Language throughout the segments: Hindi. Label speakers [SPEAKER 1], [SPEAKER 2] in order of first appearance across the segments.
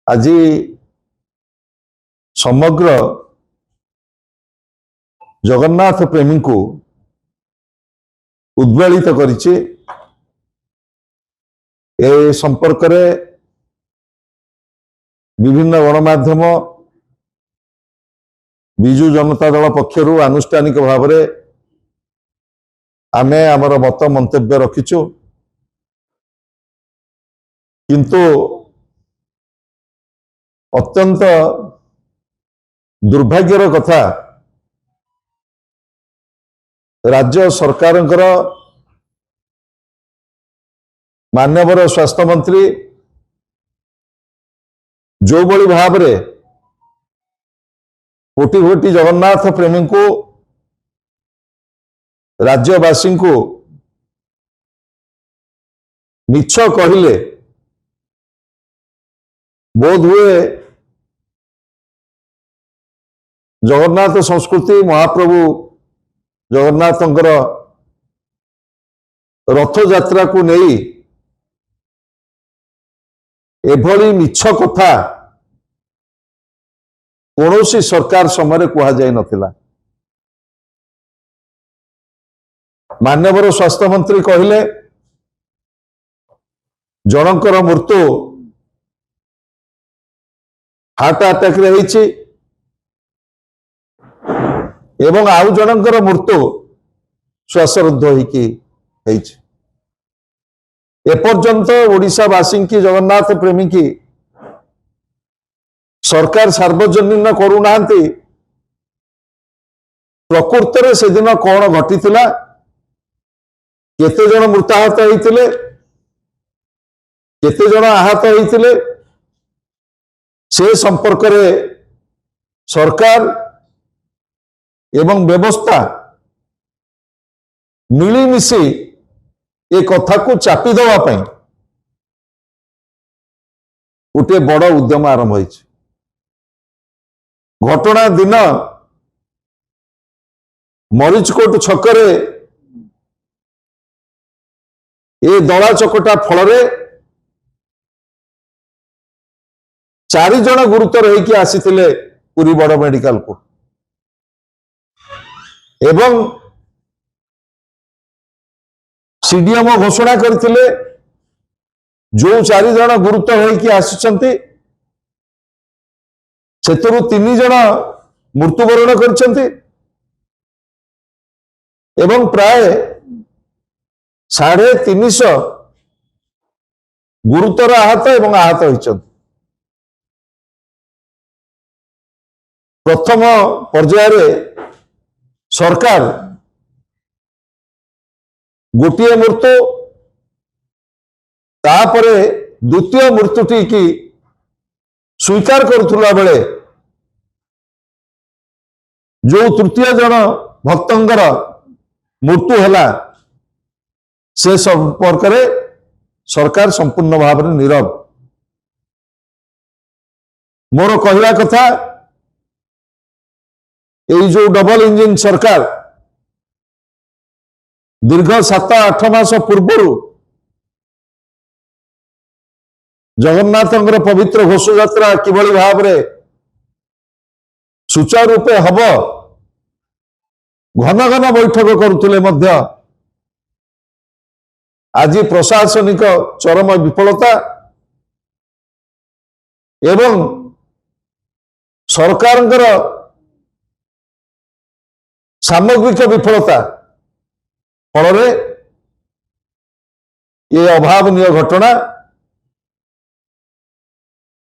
[SPEAKER 1] आज समग्र जगन्नाथ प्रेमी को उद्वेलित करिछि। ए संपर्क रे विभिन्न गणमाध्यम बिजु जनता दल पक्षरु आनुष्ठानिक भाव में आमे आमर मत मंतव्य रखिछु, किंतु अत्यंत दुर्भाग्यर कथा राज्य सरकार माननीय स्वास्थ्य मंत्री जो बड़ी भाव में कोटि कोटि जगन्नाथ प्रेमी को राज्यवासी को मिछ कहले बोध हुए जगन्नाथ संस्कृति महाप्रभु जगन्नाथंकर रथ यात्रा को नहीं एभली मिछ कथा कौनसी सरकार समय कह जाय नथिला। माननीय स्वास्थ्य मंत्री कहले जनकर मृत्यु हार्ट अटैक रे होईछि एवं आउ जनकर मृत्यु श्वासरुद्ध होईकि होईछि। एपर्यंत ओडिशावासी की जगन्नाथ प्रेमी की सरकार सार्वजनीन करूना प्रकृत में से दिन कौन घटी केते जन मृताहत होते केते जन आहत होते से संपर्क में सरकार एवं व्यवस्था मिलीमिशी ए कथा को चापी देवा पई गोटे बड़ उद्यम आरंभ होइछि। घटना दिन मरीचकोट छकरे ए दला चकटा फल चारि जन गुरुतर होइकि आसीथिले पुरी बड़ मेडिकल को एवं सीडीएम घोषणा करथिले जो चारि जन गुरुतर होइकि आसिचंती सेतरु 3 जन मृत्युवरण करछंती एवं प्राय 350 गुरुतर आहत एवं आहत होइछंती। प्रथम पर्याय रे सरकार गोटे मृत्यु तापरे द्वितीय मृत्युटी की स्वीकार करुला बेले जो तृतीय जन भक्तंकर मृत्यु है से संपर्क में सरकार संपूर्ण भाव में नीरव। मोर कहला कथा यही जो डबल इंजिन सरकार दीर्घ 7-8 मास पूर्व जगन्नाथ पवित्र घोष यात्रा किभली भाव में सुचारू रूपे हब घन घन बैठक करुले मध्य आज प्रशासनिक चरम विफलता एवं सरकार सामग्रिक विफलता फल ये अभावनीय घटना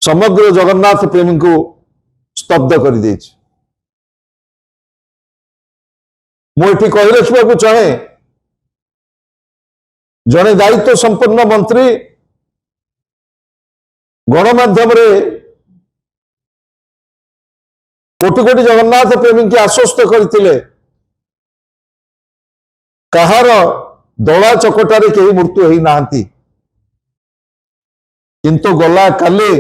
[SPEAKER 1] समग्र जगन्नाथ प्रेमी को स्तब्ध कर दे। मुझे कही रखा चाहे जड़े दायित्व संपन्न मंत्री गणमाध्यम कोटि कोटि जगन्नाथ प्रेमी की आश्वस्त करते कहार दला चकटारे कहीं मृत्यु होई नाहंती, किंतु गला काले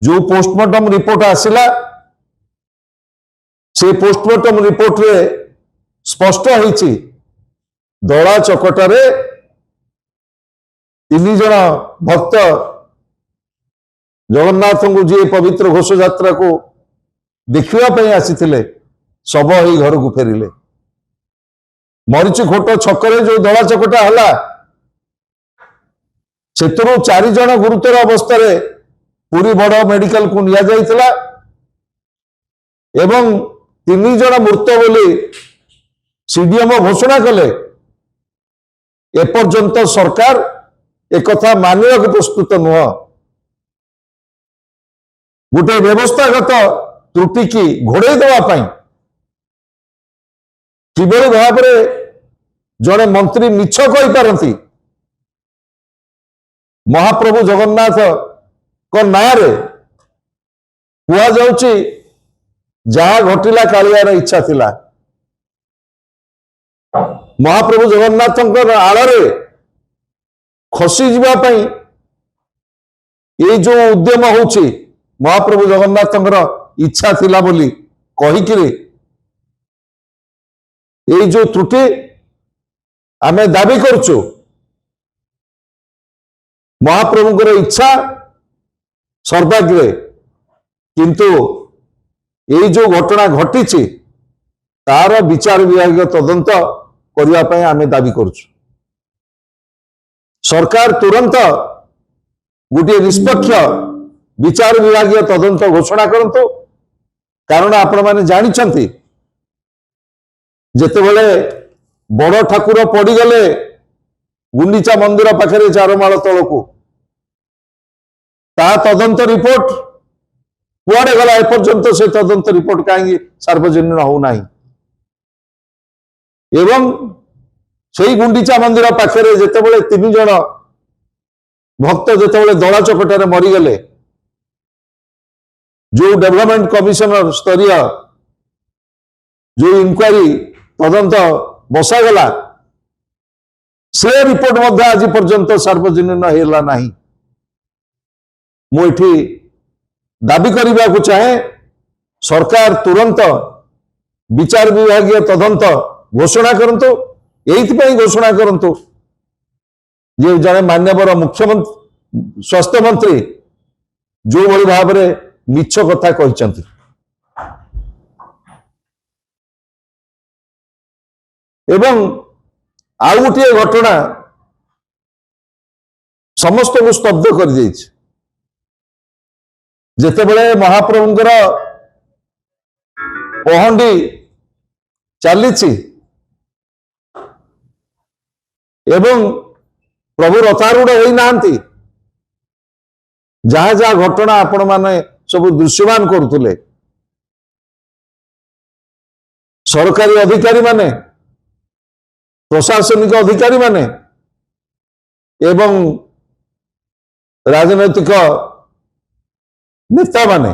[SPEAKER 1] जो पोस्टमार्टम रिपोर्ट आसिला से पोस्टमार्टम रिपोर्ट रे स्पष्ट होईछि दला चकटारे 3 जन भक्त जगन्नाथ को जी पवित्र घोष यात्रा को देखा आसी शव ही घर को फेरिले। मरीची खोट छकरे जो दला चकटा है से 4 जन गुरुतर अवस्था पुरी बड़ मेडिकल को निया जाइथिला एवं 3 जन मृत बोली सीडीएम घोषणा कले। एपर्यंत सरकार एक मानवा प्रस्तुत नुह। गोटे व्यवस्थागत त्रुटि की घोड़े देवाई किभली भाव जड़े मंत्री मिछ कही पारती महाप्रभु जगन्नाथ को नारे कुआ जाउची जहा घटिला कालियार इच्छा थिला। महाप्रभु जगन्नाथ आड़े खसी जावाई ये जो उद्यम होची महाप्रभु जगन्नाथ इच्छा थिला बोली कहिकिरी ये जो त्रुटि आमे दाबी करचु। महाप्रभुଙ୍କର इच्छा सर्वाग्रे किंतु ये जो घटना घटी तार विचार विभाग तदंत करने आमे दाबी करचु। सरकार तुरंत गोटे निष्पक्ष विचार विभाग तदंत घोषणा करंतु। कारण आपण माने जानिछंती जेतेबेले बड़ ठाकुर पड़गले गुंडीचा मंदिर पाखे 4 माळ तलकू ता तदंत रिपोर्ट कुआड़े गला एपर्यंत से तदंत रिपोर्ट कहीं सार्वजनिक होना एवं से गुंडीचा मंदिर पाखे जितेबाला 3 जन भक्त जितेबाला दला चकटारे मरीगले जो डेवलपमेंट कमिशनर स्तरीय जो इंक्वारी तदंत बसागला से रिपोर्ट मध्य आज पर्यंत सार्वजनिक है ना। मुझे दाबी करने को चाहे सरकार तुरंत विचार विभाग तदंत घोषणा करंतु। यही घोषणा करंतु जे जड़े मान्यवर मुख्यमंत्री स्वास्थ्य मंत्री जो भली भाव में मिछ कथा कहते एवं आउ गोटे घटना समस्त को स्तब्ध कर जेतेबेले महाप्रभुंकर पहंडी चली एवं प्रभु रथारूढ़ होना जहाँ जहाँ घटना आपण माने सब दृश्यमान करुले सरकारी अधिकारी माने प्रशासनिक अधिकारी माने एवं राजनैतिक नेता माने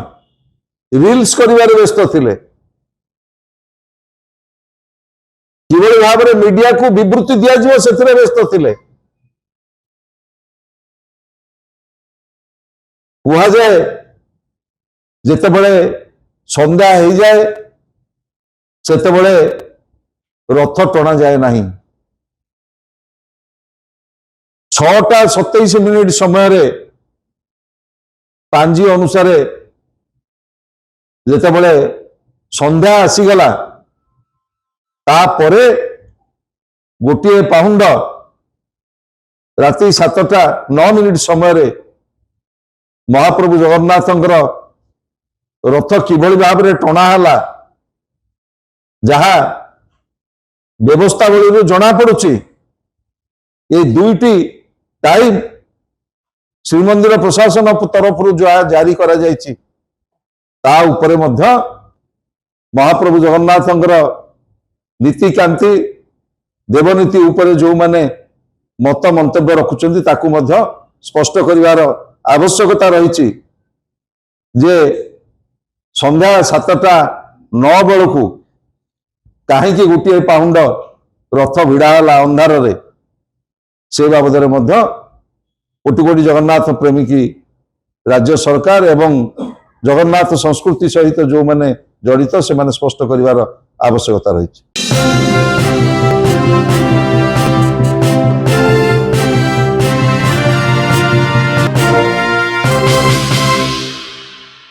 [SPEAKER 1] रील्स करिवारे व्यस्त थिले। किभली भाव में मीडिया को विवृत्ति दिया जिवो सेथिरे व्यस्त थिले। कुहा जाए जेतेबेले संध्या हो जाए सेतेबेले रथ टणा जाए नहीं। 6:27 समय रे पांजी अनुसार जेतेबेले संध्या आसीगला तापरे गोटे पाहुंड राति 7:09 समय रे महाप्रभु जगन्नाथंकर रथ किभली भाव में टणाला जहा व्यवस्थावली जना पड़ुची ये 2टी टाइम श्रीमंदिर प्रशासन तरफ जारी करा जायछि ता उपरे मध्य महाप्रभु जगन्नाथंकर नीतिकांति देवनीति उपरे जो माने मत मंतव्य रखुचंती ताकू मध्य स्पष्ट करिवार आवश्यकता रही जे संध्या 7:09 बेलू कहीं गोटे पाउंड रथ भिड़ाला अंधार रे से बाबद कोटि कोटि जगन्नाथ प्रेमी की राज्य सरकार एवं जगन्नाथ संस्कृति सहित जो माने जड़ित से माने स्पष्ट करिवार आवश्यकता रही।